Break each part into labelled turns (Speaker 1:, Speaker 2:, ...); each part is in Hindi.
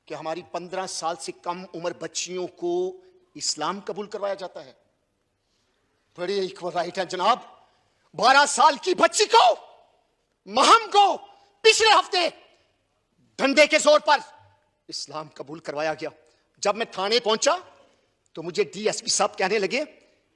Speaker 1: कि हमारी 15 साल से कम उम्र बच्चियों को इस्लाम कबूल करवाया जाता है। बड़े इक्वल राइट है जनाब। 12 साल की बच्ची को, महम को, पिछले हफ्ते डंडे के जोर पर इस्लाम कबूल करवाया गया। जब मैं थाने पहुंचा तो मुझे डीएसपी साहब कहने लगे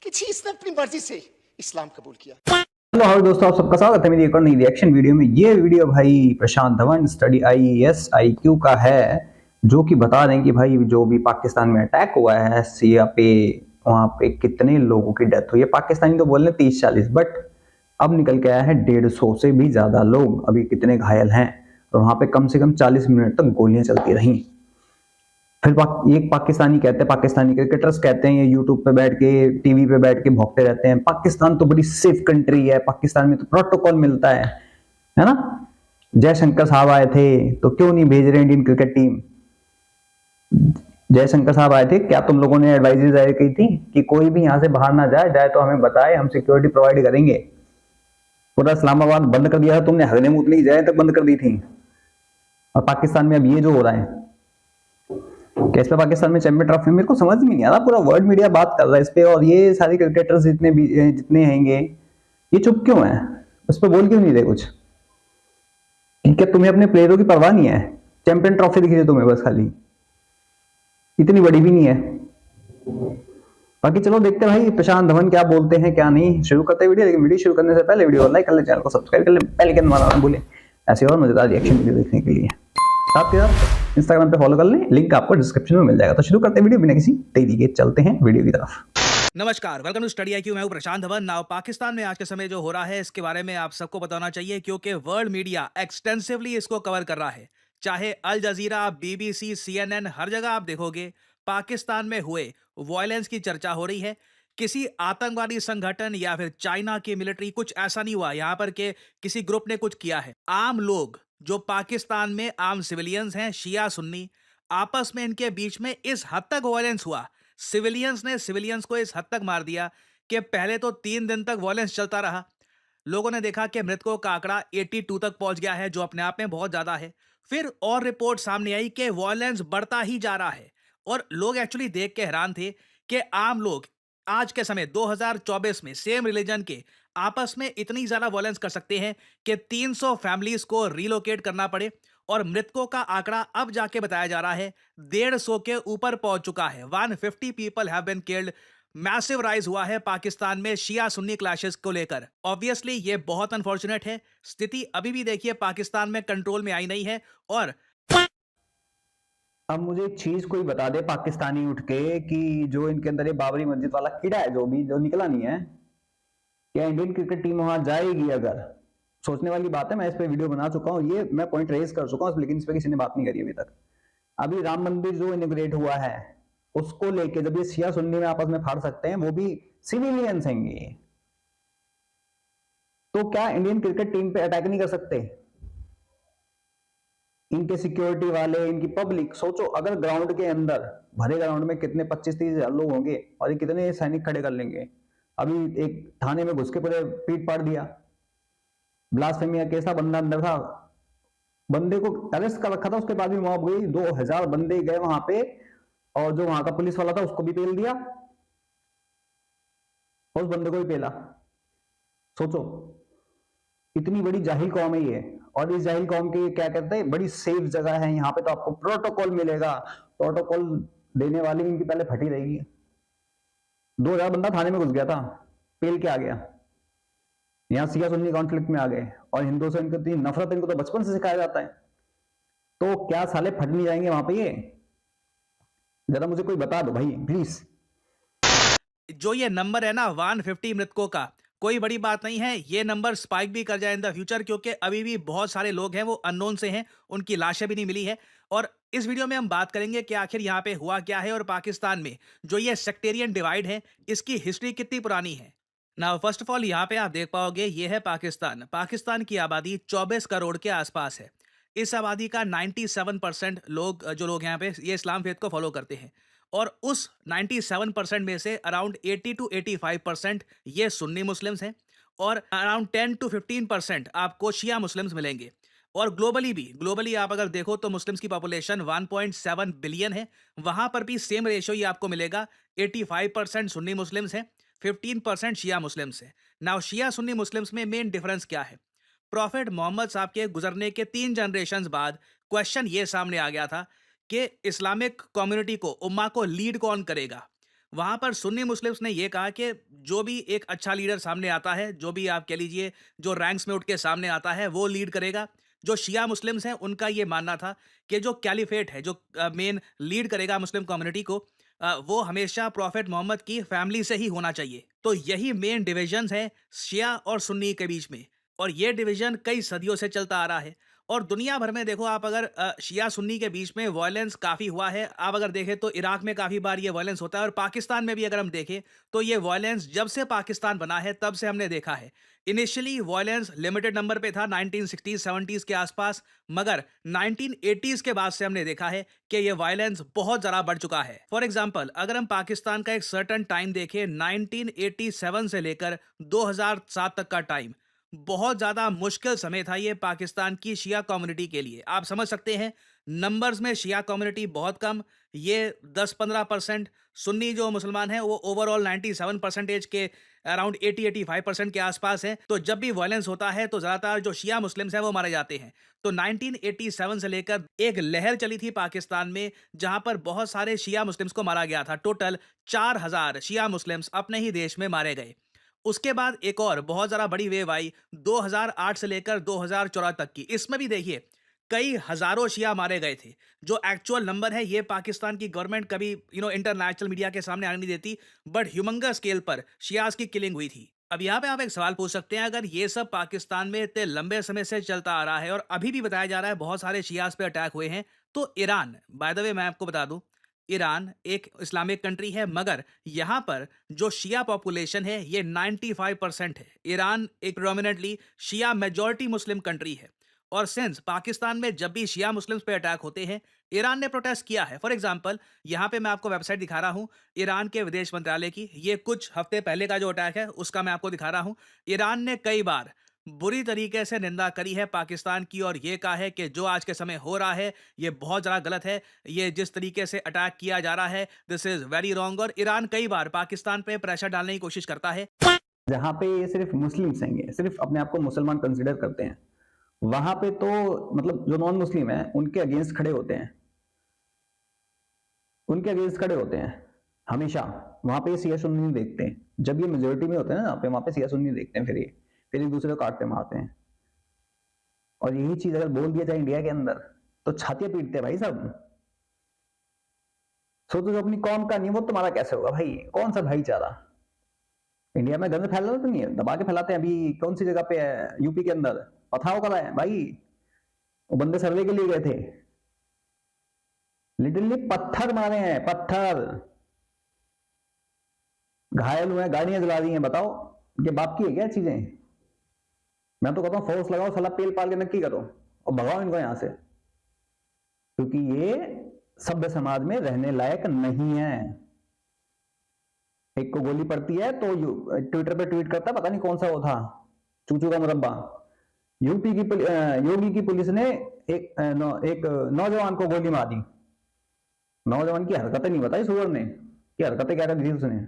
Speaker 1: कि जी इसने अपनी मर्जी से इस्लाम कबूल किया।
Speaker 2: हेलो हाउ दोस्तों, आप सबका स्वागत है मेरी एक और नई रिएक्शन वीडियो में। ये वीडियो भाई प्रशांत धवन स्टडी आईएएस आईक्यू का है, जो कि बता दें कि भाई जो भी पाकिस्तान में अटैक हुआ है सिया पे, वहां पे कितने लोगों की डेथ हुई है। पाकिस्तानी तो बोल रहे 30-40, बट अब निकल के आया है 150 से भी ज्यादा लोग अभी कितने घायल हैं। और वहां पे कम से कम 40 मिनट तक गोलियां चलती रही। फिर एक पाकिस्तानी कहते हैं, पाकिस्तानी क्रिकेटर्स कहते हैं, ये यूट्यूब पे बैठ के, टीवी पे बैठ के भौंकते रहते हैं, पाकिस्तान तो बड़ी सेफ कंट्री है, पाकिस्तान में तो प्रोटोकॉल मिलता है ना। जयशंकर साहब आए थे तो क्यों नहीं भेज रहे इंडियन क्रिकेट टीम। जयशंकर साहब आए थे, क्या तुम लोगों ने एडवाइजरी जारी की थी कि कोई भी यहां से बाहर ना जाए तो हमें बताए, हम सिक्योरिटी प्रोवाइड करेंगे। पूरा इस्लामाबाद बंद कर दिया था तुमने, हगने मूतने जाए तक बंद कर दी थी। और पाकिस्तान में अब ये जो हो रहा है, कैसे पाकिस्तान में चैंपियन ट्रॉफी, मेरे को समझ में नहीं आ रहा। पूरा वर्ल्ड मीडिया बात कर रहा है इस पे, और ये सारे क्रिकेटर्स जितने हैंगे ये चुप क्यों है, उस पर बोल क्यों नहीं रहे कुछ। क्या तुम्हें अपने प्लेयरों की परवाह नहीं है? चैंपियन ट्रॉफी दिख रही है तुम्हें बस, खाली इतनी बड़ी भी नहीं है। बाकी चलो देखते हैं भाई प्रशांत धवन क्या बोलते हैं क्या नहीं। शुरू करते हैं वीडियो, लेकिन वीडियो शुरू करने से पहले वीडियो को लाइक कर ले, चैनल को सब्सक्राइब कर ले, बेल आइकन दबाना ना भूलें ऐसे और मजेदार रिएक्शन वीडियो देखने के लिए। साथ के साथ इंस्टाग्राम पे फॉलो कर लें, लिंक आपको डिस्क्रिप्शन में मिल जाएगा। तो शुरू करते हैं वीडियो बिना किसी देरी के, चलते हैं वीडियो की तरफ।
Speaker 3: नमस्कार, वेलकम टू स्टडी आईक्यू। मैं हूं प्रशांत धवन। नाउ पाकिस्तान में आज के समय जो हो रहा है इसके बारे में आप सबको बताना चाहिए, क्योंकि वर्ल्ड मीडिया एक्सटेंसिवली इसको कवर कर रहा है। चाहे अल जजीरा, बीबीसी, सीएनएन, हर जगह आप देखोगे पाकिस्तान में हुए वायलेंस की चर्चा हो रही है। किसी आतंकवादी संगठन या फिर चाइना की मिलिट्री, कुछ ऐसा नहीं हुआ यहां पर कि किसी ग्रुप ने कुछ किया है। आम लोग जो पाकिस्तान में आम सिविलियंस हैं, शिया सुन्नी, आपस में इनके बीच में इस हद तक वायलेंस हुआ, सिविलियंस ने सिविलियंस को इस हद तक मार दिया कि पहले तो 3 दिन तक वायलेंस चलता रहा। लोगों ने देखा कि मृतकों का आंकड़ा 82 तक पहुंच गया है, जो अपने आप में बहुत ज्यादा है। फिर और रिपोर्ट सामने आई कि वायलेंस बढ़ता ही जा रहा है, और लोग एक्चुअली देख के हैरान थे कि आम लोग आज के समय 2024 में सेम रिलीजन के आपस में इतनी ज्यादा वायलेंस कर सकते हैं कि 300 फैमिलीज को रिलोकेट करना पड़े। और मृतकों का आंकड़ा अब जाके बताया जा रहा है 150 के ऊपर पहुंच चुका है। 150 people have been killed. Massive rise हुआ है पाकिस्तान में शिया सुन्नी क्लैशेस को लेकर। ऑब्वियसली ये बहुत अनफॉर्चुनेट है। स्थिति अभी भी देखिए पाकिस्तान में कंट्रोल में आई नहीं है। और
Speaker 2: अब मुझे एक चीज कोई बता दे पाकिस्तानी उठ के, कि जो इनके अंदर ये बाबरी मस्जिद वाला कीड़ा है जो निकला नहीं है, क्या इंडियन क्रिकेट टीम वहां जाएगी? अगर सोचने वाली बात है, मैं इस पे वीडियो बना चुका हूँ, ये मैं पॉइंट रेज कर चुका हूँ, लेकिन इस पे किसी ने बात नहीं करी अभी तक। अभी राम मंदिर जो इनोग्रेट हुआ है उसको लेके जब ये शिया सुन्नी में आपस में फाड़ सकते हैं, वो भी सिविलियंस हैं, तो क्या इंडियन क्रिकेट टीम पे अटैक नहीं कर सकते? इनके सिक्योरिटी वाले, इनकी पब्लिक, सोचो अगर ग्राउंड के अंदर, भरे ग्राउंड में कितने 25-30 हजार लोग होंगे और ये कितने सैनिक खड़े कर लेंगे। अभी एक थाने में घुस के पूरे पीट पाड़ दिया, ब्लास्फेमी का केस था, बंदा अंदर था, बंदे को अरेस्ट कर रखा था, उसके बाद भी मॉब गई, 2000 बंदे गए वहां पे, और जो वहां का पुलिस वाला था उसको भी पेल दिया, और उस बंदे को भी पेला। सोचो इतनी बड़ी जाहिल कौम है ये, और इस जाहिल कौम के क्या कहते हैं, बड़ी सेफ जगह है, यहाँ पे तो आपको प्रोटोकॉल मिलेगा। प्रोटोकॉल देने वाली इनकी पहले फटी रहेगी। 2000 बंदा थाने में घुस गया था, पेल के आ गया। यहाँ सिया सुन्नी कॉन्फ्लिक्ट में आ गए, और हिंदुओं से इनको नफरत, इनको तो बचपन से सिखाया जाता है। तो क्या साले फट नहीं जाएंगे वहां पे? ये जरा मुझे कोई बता दो भाई प्लीज।
Speaker 3: जो ये नंबर है ना 150 मृतकों का, कोई बड़ी बात नहीं है। ये नंबर स्पाइक भी कर जाए इन द फ्यूचर, क्योंकि अभी भी बहुत सारे लोग हैं वो अननोन से हैं, उनकी लाशें भी नहीं मिली है। और इस वीडियो में हम बात करेंगे कि आखिर यहाँ पे हुआ क्या है, और पाकिस्तान में जो ये सेक्टेरियन डिवाइड है इसकी हिस्ट्री कितनी पुरानी है। ना फर्स्ट ऑफ ऑल यहाँ पे आप देख पाओगे ये है पाकिस्तान। पाकिस्तान की आबादी 24 करोड़ के आसपास है। इस आबादी का 97% लोग, जो लोग यहाँ पे ये इस्लाम फेथ को फॉलो करते हैं, और उस 97% में से अराउंड 80 to 85% ये सुन्नी मुस्लिम्स हैं, और अराउंड 10 to 15% आपको शिया मुस्लिम्स मिलेंगे। और ग्लोबली आप अगर देखो तो मुस्लिम्स की पॉपुलेशन 1.7 बिलियन है। वहां पर भी सेम रेशियो ही आपको मिलेगा। 85% सुन्नी मुस्लिम्स हैं, 15% शिया मुस्लिम्स हैं। नाउ शिया सुन्नी मुस्लिम्स में मेन डिफरेंस क्या है? प्रॉफिट मोहम्मद साहब के गुजरने के 3 जनरेशन बाद क्वेश्चन ये सामने आ गया था कि इस्लामिक कम्युनिटी को, उम्मा को लीड कौन करेगा। वहां पर सुन्नी मुस्लिम्स ने यह कहा कि जो भी एक अच्छा लीडर सामने आता है, जो भी आप कह लीजिए जो रैंक्स में उठ के सामने आता है, वो लीड करेगा। जो शिया मुस्लिम्स हैं उनका ये मानना था कि जो कैलिफेट है, जो मेन लीड करेगा मुस्लिम कम्युनिटी को, वो हमेशा प्रॉफिट मोहम्मद की फैमिली से ही होना चाहिए। तो यही मेन डिविजन्स है शिया और सुन्नी के बीच में, और ये डिवीजन कई सदियों से चलता आ रहा है। और दुनिया भर में देखो आप, अगर शिया सुन्नी के बीच में वायलेंस काफ़ी हुआ है। आप अगर देखें तो इराक में काफ़ी बार ये वायलेंस होता है, और पाकिस्तान में भी अगर हम देखें तो ये वायलेंस जब से पाकिस्तान बना है तब से हमने देखा है। इनिशियली वायलेंस लिमिटेड नंबर पे था 1960s 70s के आसपास, मगर 1980s के बाद से हमने देखा है कि ये वायलेंस बहुत ज़्यादा बढ़ चुका है। फॉर एग्जाम्पल, अगर हम पाकिस्तान का एक सर्टन टाइम देखें, 1987 से लेकर 2007 तक का टाइम, बहुत ज़्यादा मुश्किल समय था ये पाकिस्तान की शिया कम्युनिटी के लिए। आप समझ सकते हैं, नंबर्स में शिया कम्युनिटी बहुत कम, ये 10-15%। सुन्नी जो मुसलमान हैं वो ओवरऑल 97% के अराउंड 80-85% के आसपास हैं। तो जब भी वायलेंस होता है तो ज़्यादातर जो शिया मुस्लिम्स हैं वो मारे जाते हैं। तो 1987 से लेकर एक लहर चली थी पाकिस्तान में, जहां पर बहुत सारे शिया मुस्लिम्स को मारा गया था। टोटल 4000 शिया मुस्लिम्स अपने ही देश में मारे गए। उसके बाद एक और बहुत ज़्यादा बड़ी वेव आई 2008 से लेकर 2014 तक की। इसमें भी देखिए कई हज़ारों शिया मारे गए थे। जो एक्चुअल नंबर है ये पाकिस्तान की गवर्नमेंट कभी इंटरनेशनल मीडिया के सामने आने नहीं देती, बट ह्यूमंगस स्केल पर शियाज की किलिंग हुई थी। अब यहाँ पे आप एक सवाल पूछ सकते हैं, अगर ये सब पाकिस्तान में इतने लंबे समय से चलता आ रहा है और अभी भी बताया जा रहा है बहुत सारे शियाज पे अटैक हुए हैं, तो ईरान, बाय द वे मैं आपको बता दूं, ईरान एक इस्लामिक कंट्री है, मगर यहाँ पर जो शिया पॉपुलेशन है ये 95% है। ईरान एक प्रोमिनेंटली शिया मेजॉरिटी मुस्लिम कंट्री है। और सिंस पाकिस्तान में जब भी शिया मुस्लिम्स पे अटैक होते हैं, ईरान ने प्रोटेस्ट किया है। फॉर एग्जांपल, यहाँ पे मैं आपको वेबसाइट दिखा रहा हूँ ईरान के विदेश मंत्रालय की। ये कुछ हफ्ते पहले का जो अटैक है उसका मैं आपको दिखा रहा हूँ। ईरान ने कई बार बुरी तरीके से निंदा करी है पाकिस्तान की, और ये कहा है कि जो आज के समय हो रहा है ये बहुत ज़्यादा गलत है। ये जिस तरीके से अटैक किया जा रहा है, दिस इज़ वेरी रॉन्ग। और ईरान कई बार पाकिस्तान पे प्रेशर डालने की कोशिश करता है।
Speaker 2: जहां पे ये सिर्फ मुस्लिम्स हैं, सिर्फ अपने आप को मुसलमान कंसिडर करते हैं, वहां पे तो मतलब जो नॉन मुस्लिम है उनके अगेंस्ट खड़े होते हैं, उनके अगेंस्ट खड़े होते हैं हमेशा। वहां पे सिया सुन्नी नहीं देखते हैं। जब ये मेजोरिटी में होते हैं ना, वहां पे सिया सुन्नी देखते हैं, फिर एक दूसरे को काटते मारते हैं। और यही चीज अगर बोल दिया जाए इंडिया के अंदर तो छातियां पीटते हैं भाई साहब। सोचो जो अपनी कौम का नहीं वो तुम्हारा कैसे होगा भाई? कौन सा भाईचारा? इंडिया में गंद फैला तो नहीं है, दबा के फैलाते हैं। अभी कौन सी जगह पे है? यूपी के अंदर पथराव करा है भाई, वो बंदे सर्वे के लिए गए थे, लिटरली पत्थर मारे हैं, पत्थर, घायल हुए, गाड़ियां जला दी हैं। बताओ ये बाप की है क्या चीजें? मैं तो कहता हूं फोर्स लगाओ, साला पेल पाल के नक्की करो और भगाओ इनको यहां से, क्योंकि ये सभ्य समाज में रहने लायक नहीं है। एक को गोली पड़ती है तो ट्विटर पे ट्वीट करता, पता नहीं कौन सा वो था, चूचू का मुरब्बा। यूपी की योगी की पुलिस ने एक नौजवान को गोली मार दी। नौजवान की हरकतें नहीं बताई सुअर ने, कि हरकतें क्या कर दी उसने।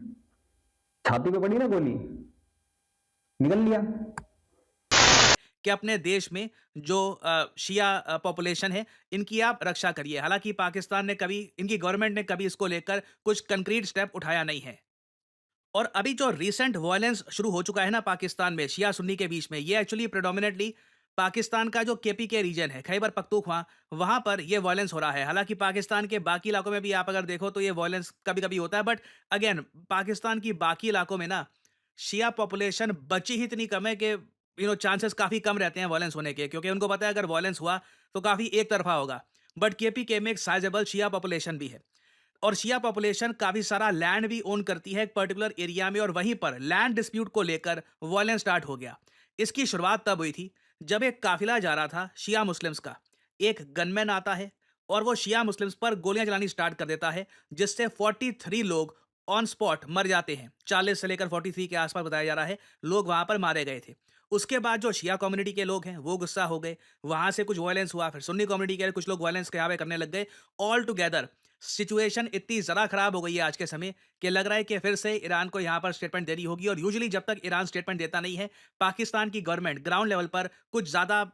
Speaker 2: छाती पे पड़ी ना गोली, निकल लिया।
Speaker 3: कि अपने देश में जो शिया पॉपुलेशन है इनकी आप रक्षा करिए। हालांकि पाकिस्तान ने कभी, इनकी गवर्नमेंट ने कभी इसको लेकर कुछ कंक्रीट स्टेप उठाया नहीं है। और अभी जो रीसेंट वायलेंस शुरू हो चुका है ना पाकिस्तान में शिया सुन्नी के बीच में, ये एक्चुअली प्रेडोमिनेटली पाकिस्तान का जो केपीके रीजन है, खैबर पख्तूनख्वा, वहां पर ये वायलेंस हो रहा है। हालांकि पाकिस्तान के बाकी इलाकों में भी आप अगर देखो तो ये वायलेंस कभी कभी होता है, बट अगेन पाकिस्तान की बाकी इलाकों में ना शिया पॉपुलेशन बची ही इतनी कम है कि चांसेस काफ़ी कम रहते हैं वायलेंस होने के, क्योंकि उनको पता है अगर वायलेंस हुआ तो काफ़ी एक तरफा होगा। बट केपीके में एक साइजेबल शिया पॉपुलेशन भी है, और शिया पॉपुलेशन काफ़ी सारा लैंड भी ओन करती है एक पर्टिकुलर एरिया में, और वहीं पर लैंड डिस्प्यूट को लेकर वायलेंस स्टार्ट हो गया। इसकी शुरुआत तब हुई थी जब एक काफिला जा रहा था शिया मुस्लिम्स का। एक गनमैन आता है और वो शिया मुस्लिम्स पर गोलियां चलानी स्टार्ट कर देता है, जिससे 43 लोग ऑन स्पॉट मर जाते हैं। 40 से लेकर 43 के आसपास बताया जा रहा है लोग वहां पर मारे गए थे। उसके बाद जो शिया कम्युनिटी के लोग हैं वो गुस्सा हो गए, वहां से कुछ वायलेंस हुआ, फिर सुन्नी कम्युनिटी के कुछ लोग वायलेंस यहाँ पे करने लग गए। ऑल टुगेदर सिचुएशन इतनी ज़्यादा खराब हो गई है आज के समय कि लग रहा है कि फिर से ईरान को यहाँ पर स्टेटमेंट देनी होगी। और यूजुअली जब तक ईरान स्टेटमेंट देता नहीं है, पाकिस्तान की गवर्नमेंट ग्राउंड लेवल पर कुछ ज़्यादा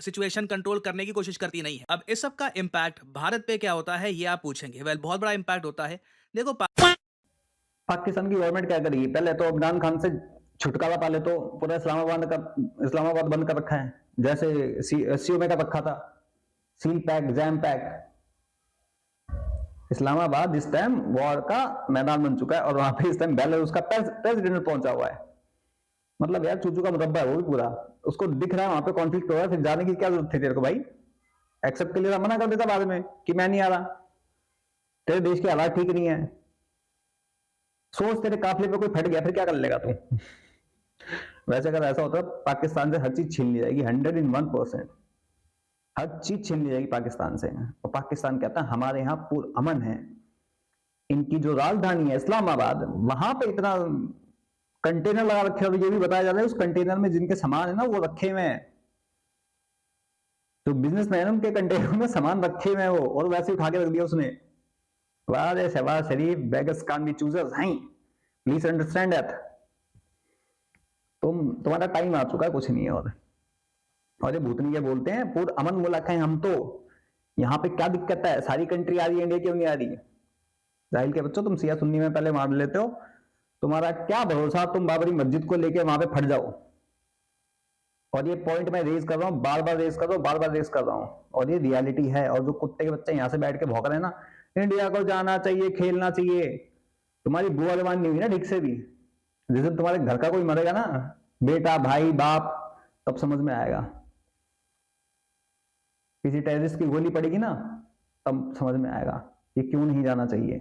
Speaker 3: सिचुएशन कंट्रोल करने की कोशिश करती नहीं है। अब इस सब का इम्पैक्ट भारत पे क्या होता है ये आप पूछेंगे। वेल, बहुत बड़ा इम्पैक्ट होता है। देखो,
Speaker 2: पाकिस्तान की गवर्नमेंट क्या करेगी? पहले तो इमरान खान से छुटकारा पा ले, तो पूरा इस्लामाबाद बंद कर रखा है, जैसे सीओ में कर रखा था, seal pack, jam pack. Islamabad इस टाइम वॉर का मैदान बन चुका है और वहां पे इस टाइम बेलारूस का प्रेसिडेंट पहुंचा हुआ है। मतलब यार चूचू का मुरब्बा है वो भी पूरा, उसको दिख रहा है वहां पे कॉन्फ्लिक्ट हो रहा है, फिर जाने की क्या जरूरत थी तेरे को भाई? एक्सेप्ट के लिए मना कर देता बाद में कि मैं नहीं आ रहा, तेरे देश के हालात ठीक नहीं है। सोच, तेरे काफिले पे कोई फट गया फिर क्या कर लेगा तू? वैसे अगर ऐसा होता पाकिस्तान से हर चीज छीन ली जाएगी, 101%। हर चीज छीन ली जाएगी पाकिस्तान से। और पाकिस्तान कहता है हमारे यहाँ पूर्ण अमन है। इनकी जो राजधानी है इस्लामाबाद, वहां पे इतना कंटेनर लगा रखे हैं, और ये भी बताया जा रहा है उस कंटेनर में जिनके सामान है ना वो रखे हुए हैं, तो बिजनेसमैन उनके कंटेनर में सामान रखे हुए हैं वो, और वैसे उठा के रख दिया उसने। वाह शहबाज शरीफ, बेगर्स कांट बी चूजर्स, हैं, प्लीज अंडरस्टैंड दैट। तुम्हारा टाइम आ चुका है, कुछ नहीं है। और ये भूतनी के बोलते हैं पूर्ण अमन मुल्क है हम, तो यहाँ पे क्या दिक्कत है? सारी कंट्री आ रही है, इंडिया क्यों नहीं आ रही है? जाहिल के बच्चों, तुम सिया सुन्नी में पहले मार लेते हो, तुम्हारा क्या भरोसा तुम बाबरी मस्जिद को लेके वहां पे फट जाओ। और ये पॉइंट मैं रेज कर रहा हूँ, बार बार रेज कर रहा हूँ, बार बार रेज कर रहा हूँ, और ये रियलिटी है। और जो कुत्ते के बच्चे यहाँ से बैठ के भौंक रहे हैं ना, इंडिया को जाना चाहिए, खेलना चाहिए, तुम्हारी बुआ जवान नहीं हुई ना ठीक से भी। जिस दिन तुम्हारे घर का कोई मरेगा ना, बेटा, भाई, बाप, तब समझ में आएगा। किसी टेररिस्ट की गोली पड़ेगी ना, तब समझ में आएगा ये क्यों नहीं जाना चाहिए।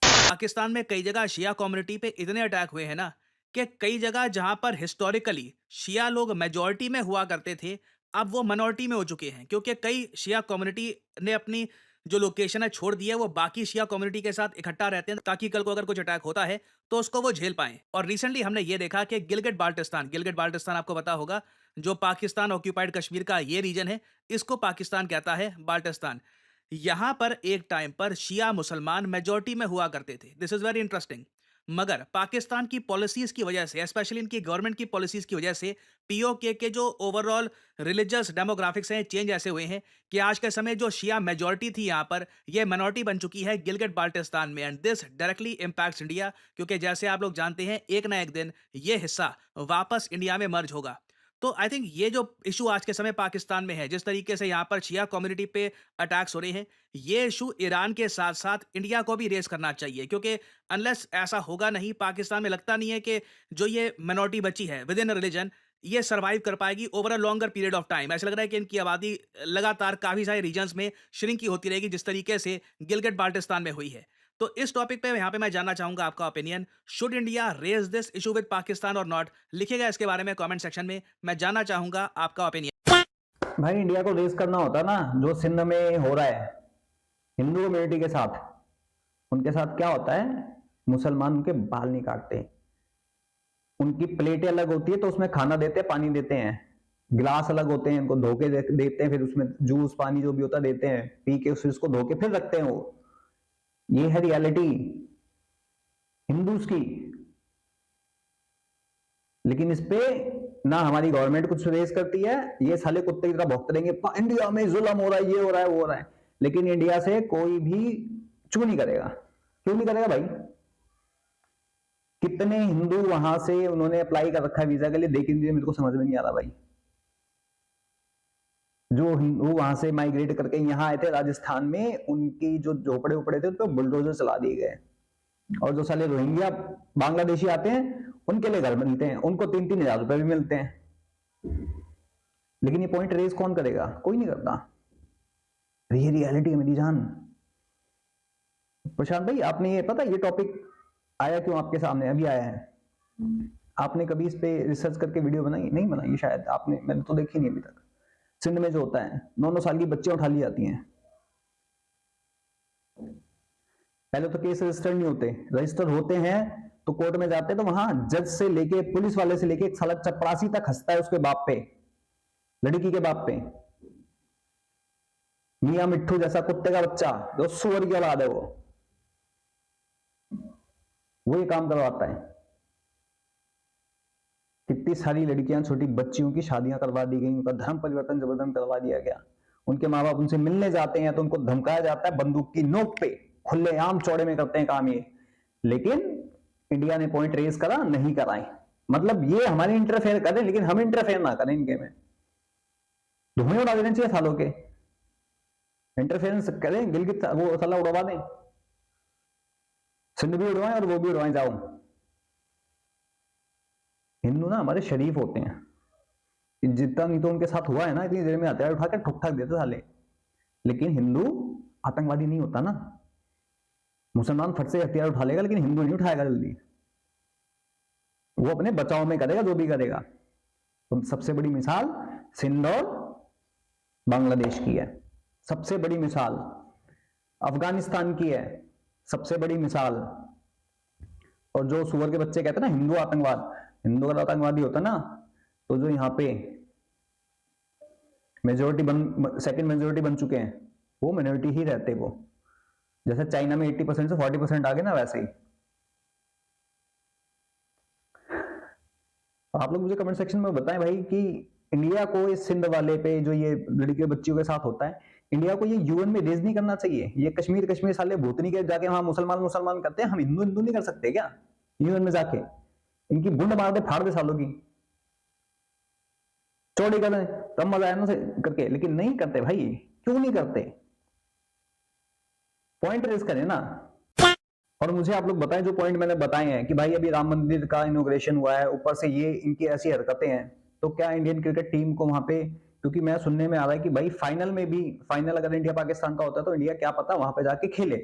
Speaker 3: पाकिस्तान में कई जगह शिया कम्युनिटी पे इतने अटैक हुए हैं ना कि कई जगह जहां पर हिस्टोरिकली शिया लोग मेजॉरिटी में हुआ करते थे, अब वो मिनॉरिटी में हो चुके हैं, क्योंकि कई शिया कम्युनिटी ने अपनी जो लोकेशन है छोड़ दी है, वो बाकी शिया कम्युनिटी के साथ इकट्ठा रहते हैं ताकि कल को अगर कुछ अटैक होता है तो उसको वो झेल पाएं। और रिसेंटली हमने ये देखा कि गिलगिट बाल्टिस्तान आपको पता होगा, जो पाकिस्तान ऑक्यूपाइड कश्मीर का ये रीजन है, इसको पाकिस्तान कहता है बाल्टिस्तान। यहां पर एक टाइम पर शिया मुसलमान मेजॉरिटी में हुआ करते थे। This is very interesting. मगर पाकिस्तान की पॉलिसीज की वजह से, स्पेशली इनकी गवर्नमेंट की पॉलिसीज की वजह से, पीओके के जो ओवरऑल रिलीजियस डेमोग्राफिक्स हैं चेंज ऐसे हुए हैं कि आज के समय जो शिया मेजॉरिटी थी यहां पर, ये मिनॉरिटी बन चुकी है गिलगिट बाल्टिस्तान में। And this directly impacts India, क्योंकि जैसे आप लोग जानते हैं एक ना एक दिन ये हिस्सा वापस इंडिया में मर्ज होगा। तो आई थिंक ये जो इशू आज के समय पाकिस्तान में है, जिस तरीके से यहाँ पर शिया कम्युनिटी पे अटैक्स हो रहे हैं, ये इशू ईरान के साथ साथ इंडिया को भी रेस करना चाहिए, क्योंकि अनलेस ऐसा होगा नहीं, पाकिस्तान में लगता नहीं है कि जो ये मिनॉरिटी बची है विद इन रिलीजन, ये सर्वाइव कर पाएगी over a longer period of time. ऐसा लग रहा है कि इनकी आबादी लगातार काफी सारे रीजन्स में श्रिंक ही होती रहेगी, जिस तरीके से गिलगिट बाल्टिस्तान में हुई है। तो इस टॉपिक पे यहाँ पे मैं जानना चाहूंगा आपका opinion. Should India raise this issue with Pakistan और नॉट? लिखिएगा इसके बारे में कमेंट सेक्शन में, मैं जानना चाहूंगा आपका ओपिनियन।
Speaker 2: भाई इंडिया को रेस करना होता ना, जो सिंध में हो रहा है हिंदू कम्युनिटी के साथ, उनके साथ क्या होता है, मुसलमान उनके बाल नहीं काटते, उनकी प्लेटें अलग होती है तो उसमें खाना देते हैं, पानी देते हैं, गिलास अलग होते हैं, उनको धोके देते हैं, फिर उसमें जूस पानी जो भी होता देते हैं, पी के फिर उसको धोके फिर रखते हैं। वो ये है रियलिटी हिंदूज की। लेकिन इस पे ना हमारी गवर्नमेंट कुछ रेस करती है, ये साले कुत्ते की तरह भौंकते रहेंगे, इंडिया में जुल्म हो रहा है, ये हो रहा है, वो हो रहा है, लेकिन इंडिया से कोई भी चुप नहीं करेगा। क्यों नहीं करेगा भाई? कितने हिंदू वहां से उन्होंने अप्लाई कर रखा है वीजा के लिए, देख लीजिए, मेरे को समझ में नहीं आ रहा भाई। जो हिंदू वहां से माइग्रेट करके यहाँ आए थे राजस्थान में, उनकी जो झोपड़े उपड़े थे उन पर बुलडोजर चला दिए गए। और जो साले रोहिंग्या बांग्लादेशी आते हैं उनके लिए घर मिलते हैं, उनको 3-3 हजार रुपए भी मिलते हैं। लेकिन ये पॉइंट रेज कौन करेगा? कोई नहीं करता। ये रियलिटी है मेरी जान। प्रशांत भाई, आपने ये पता ये टॉपिक आया क्यों आपके सामने? अभी आया है। आपने कभी इस पे रिसर्च करके वीडियो बनाई? नहीं बनाई शायद आपने, मैंने तो देखी नहीं अभी तक। सिंध में जो होता है 9-9 साल की बच्चियां उठा ली जाती हैं। पहले तो केस रजिस्टर नहीं होते, रजिस्टर होते हैं तो कोर्ट में जाते तो वहां जज से लेके पुलिस वाले से लेके एक साला चपरासी तक हंसता है उसके बाप पे, लड़की के बाप पे। मियां मिट्ठू जैसा कुत्ते का बच्चा जो सुअर की औलाद है वो ये काम करवाता है। कितनी सारी लड़कियां, छोटी बच्चियों की शादियां करवा दी गई, उनका धर्म परिवर्तन जबरदस्ती करवा दिया गया। उनके माँ बाप उनसे मिलने जाते हैं तो उनको धमकाया जाता है बंदूक की नोक पे, खुलेआम चौड़े में करते हैं काम ये। लेकिन इंडिया ने पॉइंट रेज करा, नहीं कराए। मतलब ये हमारे इंटरफेयर करें लेकिन हम इंटरफेयर ना करें इनके में। धुएं उड़ा देना चाहिए सालों के, इंटरफेरेंस करें, गिलगित वो साला उड़वा दें, सिंध भी उड़वाएं और वो भी उड़वाएं। जाओ, हिंदू ना हमारे शरीफ होते हैं, जितना नहीं तो उनके साथ हुआ है ना, इतनी देर में हथियार उठा के ठुक ठाक देते साले। लेकिन हिंदू आतंकवादी नहीं होता ना। मुसलमान फट से हथियार उठा लेगा लेकिन हिंदू नहीं उठाएगा जल्दी, वो अपने बचाव में करेगा जो भी करेगा। तो सबसे बड़ी मिसाल सिंध और बांग्लादेश की है, सबसे बड़ी मिसाल अफगानिस्तान की है, सबसे बड़ी मिसाल। और जो सुअर के बच्चे कहते हैं ना हिंदू आतंकवाद, हिंदू का आतंकवादी होता ना, तो जो यहाँ पे सेकंड मेजोरिटी बन चुके हैं वो मिनोरिटी ही रहते। वो जैसे चाइना में 80% से 40% आ गए ना, वैसे ही। आप लोग मुझे कमेंट सेक्शन में बताएं भाई कि इंडिया को इस सिंध वाले पे जो ये लड़कियों बच्चियों के साथ होता है, इंडिया को ये यूएन में रेज नहीं करना चाहिए। ये कश्मीर साले भूतनी के जाके वहां मुसलमान करते हैं, हम हिंदू नहीं कर सकते क्या यूएन में जाके? इनकी बुंड मार दे, फाड़ दे सालों की, चौड़ी कर दे, तब मजा आया ना करके। लेकिन नहीं करते भाई, क्यों नहीं करते? पॉइंट रेज करें ना। और मुझे आप लोग बताएं जो पॉइंट मैंने बताए हैं कि भाई अभी राम मंदिर का इनॉग्रेशन हुआ है, ऊपर से ये इनकी ऐसी हरकतें हैं, तो क्या इंडियन क्रिकेट टीम को वहां पे, क्योंकि मैं सुनने में आ रहा है कि भाई फाइनल अगर इंडिया पाकिस्तान का होता है तो इंडिया क्या पता वहां पे जाके खेले।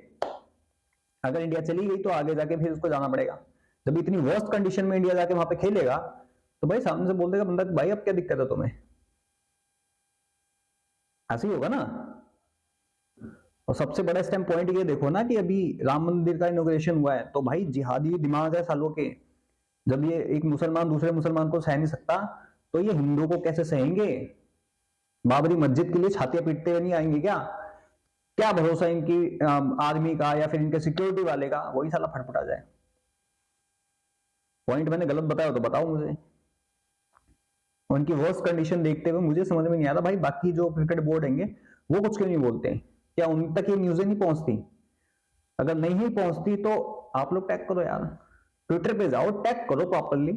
Speaker 2: अगर इंडिया चली गई तो आगे जाके फिर उसको जाना पड़ेगा। जब इतनी वर्स्ट कंडीशन में इंडिया जाके वहां पे खेलेगा तो भाई सामने से बोल देगा बंदा भाई अब क्या दिक्कत है तुम्हें, ऐसे ही होगा ना। और सबसे बड़ा स्टैम्प पॉइंट ये देखो ना कि अभी राम मंदिर का इनॉग्रेशन हुआ है, तो भाई जिहादी दिमाग है सालों के। जब ये एक मुसलमान दूसरे मुसलमान को सह नहीं सकता तो ये हिंदू को कैसे सहेंगे? बाबरी मस्जिद के लिए छातियां पीटते हुए नहीं आएंगे क्या? क्या भरोसा इनकी आर्मी का या फिर इनके सिक्योरिटी वाले का, वही साला फटफटा जाए। पॉइंट मैंने गलत बताया तो बताओ मुझे। उनकी वर्स्ट कंडीशन देखते हुए मुझे समझ में नहीं आता भाई बाकी जो क्रिकेट बोर्ड हैंगे वो कुछ क्यों नहीं बोलते? क्या उन तक ये न्यूज़ें नहीं पहुंचती? अगर नहीं पहुंचती तो आप लोग टैग करो यार, ट्विटर पे जाओ, टैग करो प्रॉपरली।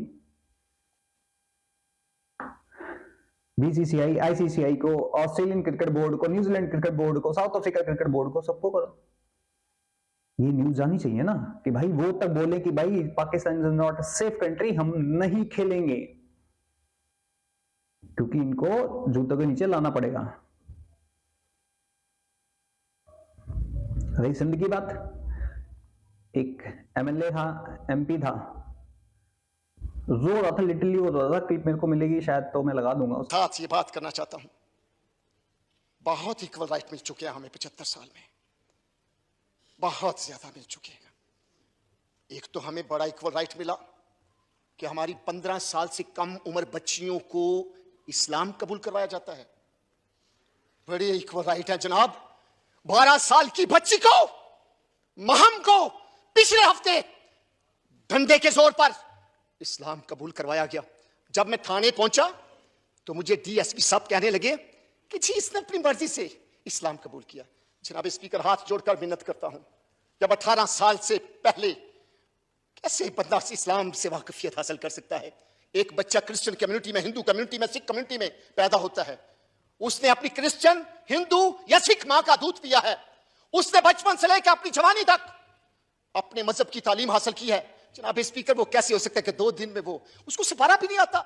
Speaker 2: बीसीसीआई, आईसीसीआई को, ऑस्ट्रेलियन क्रिकेट बोर्ड को, न्यूजीलैंड क्रिकेट बोर्ड को, साउथ अफ्रीका क्रिकेट बोर्ड को, सबको करो। ये न्यूज जानी चाहिए ना कि भाई वो तक बोले कि भाई Pakistan is not a safe country, हम नहीं खेलेंगे, क्योंकि इनको जूतों के नीचे लाना पड़ेगा। रही सिंध की बात, एक एमएलए था, एमपी था, रो रहा था, लिटरली वो रो रहा था। क्लिप मेरे को मिलेगी शायद तो मैं लगा दूंगा।
Speaker 1: साथ ये बात करना चाहता हूं, बहुत इक्वल राइट मिल चुके हैं हमें 75 साल में, बहुत ज्यादा मिल चुके हैं। एक तो हमें बड़ा इक्वल राइट मिला कि हमारी 15 साल से कम उम्र बच्चियों को इस्लाम कबूल करवाया जाता है। बड़े इक्वल राइट है जनाब। 12 साल की बच्ची को, महम को, पिछले हफ्ते डंडे के जोर पर इस्लाम कबूल करवाया गया। जब मैं थाने पहुंचा तो मुझे डीएसपी साहब कहने लगे कि जी इसने अपनी मर्जी से इस्लाम कबूल किया। जनाब स्पीकर, हाथ जोड़कर विनती करता हूं, जब 18 साल से पहले कैसे बंदा इस्लाम से वाकफियत हासिल कर सकता है? एक बच्चा क्रिश्चियन कम्युनिटी में, हिंदू कम्युनिटी में, सिख कम्युनिटी में पैदा होता है, उसने अपनी क्रिश्चियन, हिंदू या सिख मां का दूध पिया है, उसने बचपन से लेकर अपनी जवानी तक अपने मजहब की तालीम हासिल की है। जनाब स्पीकर, वो कैसे हो सकता है कि 2 दिन में वो, उसको सिपारा भी नहीं आता,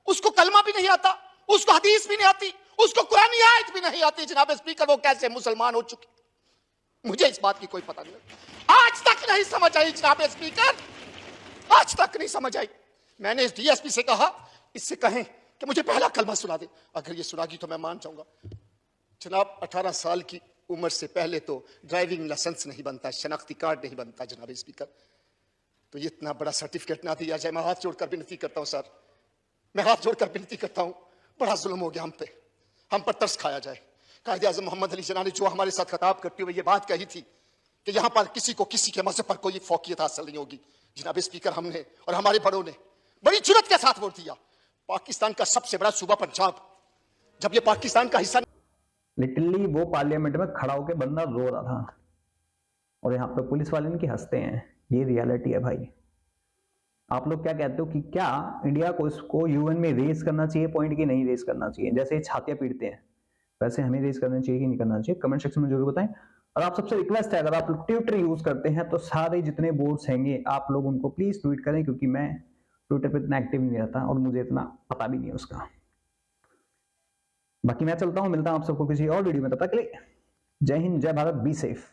Speaker 1: उसको कलमा भी नहीं आता, उसको हदीस भी नहीं आती, उसको कुरानी आयत भी नहीं आती। जनाब स्पीकर, वो कैसे मुसलमान हो चुके? मुझे इस बात की कोई पता नहीं, आज तक नहीं समझ आई। जनाब स्पीकर, आज तक नहीं समझ आई। मैंने इस डीएसपी से कहा, इससे कहें कि मुझे पहला कलमा सुना दे, अगर ये सुनागी तो मैं मान जाऊंगा। जनाब 18 साल की उम्र से पहले तो ड्राइविंग लाइसेंस नहीं बनता, शनाख्ती कार्ड नहीं बनता जनाब स्पीकर। तो तो ये इतना बड़ा सर्टिफिकेट ना दिया जाए। मैं हाथ जोड़कर विनती करता हूं सर, मैं हाथ जोड़कर विनती करता हूं, बड़ा जुल्म हो गया हम पर तरस खाया जाए। कायदे आज़म मोहम्मद अली जिन्ना ने जो हमारे साथ खिताब करते हुए ये बात कही थी कि यहां पर किसी को किसी के मजहब पर कोई फौकियत हासिल नहीं होगी। जनाब स्पीकर, हमने और हमारे बड़ों ने बड़ी जुर्रत के साथ वोट दिया। पाकिस्तान का सबसे बड़ा सूबा पंजाब, जब ये पाकिस्तान का हिस्सा,
Speaker 2: लिटरली वो पार्लियामेंट में खड़ा होकर बंदा रो रहा था और यहाँ पे पुलिस वाले इनकी हंसते हैं। ये रियलिटी है भाई। आप लोग क्या कहते हो कि क्या इंडिया को इसको यूएन में रेस करना चाहिए पॉइंट, की नहीं रेस करना चाहिए? जैसे छातियां पीटते हैं वैसे हमें रेस करना चाहिए कि नहीं करना चाहिए? कमेंट सेक्शन में जरूर बताएं। और आप सबसे रिक्वेस्ट है, अगर आप लोग ट्विटर यूज करते हैं तो सारे जितने बोर्ड्स हैंगे आप लोग उनको प्लीज ट्वीट करें, क्योंकि मैं ट्विटर पे इतना एक्टिव नहीं रहता और मुझे इतना पता भी नहीं है उसका। बाकी मैं चलता हूं, मिलता हूं आप सबको किसी और वीडियो में। तब तक के लिए जय हिंद, जय भारत, बी सेफ।